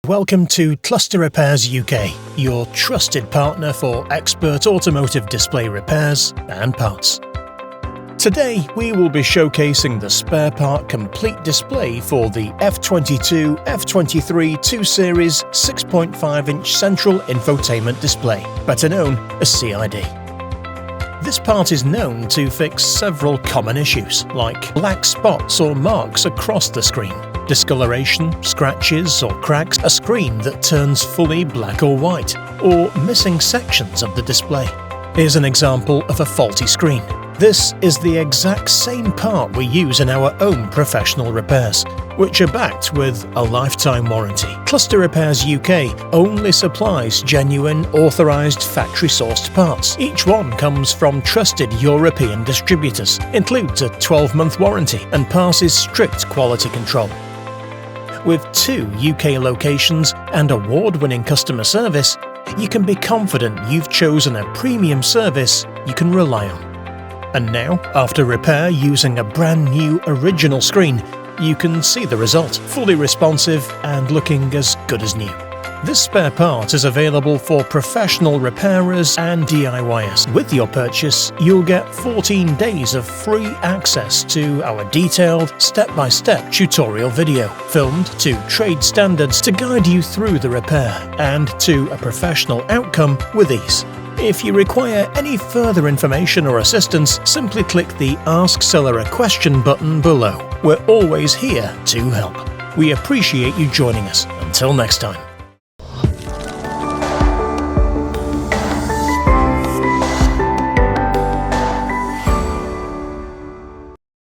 welcome to Cluster Repairs UK, your trusted partner for expert automotive display repairs and parts. Today we will be showcasing the spare part complete display for the F22 F23 2 Series 6.5-inch central infotainment display, better known as CID. This part is known to fix several common issues, like black spots or marks across the screen, discoloration, scratches or cracks, a screen that turns fully black or white, or missing sections of the display. Here's an example of a faulty screen. This is the exact same part we use in our own professional repairs, which are backed with a lifetime warranty. Cluster Repairs UK only supplies genuine, authorised factory-sourced parts. Each one comes from trusted European distributors, includes a 12-month warranty, and passes strict quality control. With 2 UK locations and award-winning customer service, you can be confident you've chosen a premium service you can rely on. And now, after repair using a brand new original screen, you can see the result, fully responsive and looking as good as new. This spare part is available for professional repairers and DIYers. With your purchase, you'll get 14 days of free access to our detailed, step-by-step tutorial video, filmed to trade standards to guide you through the repair and to a professional outcome with ease. If you require any further information or assistance, simply click the Ask Seller a Question button below. We're always here to help. We appreciate you joining us. Until next time.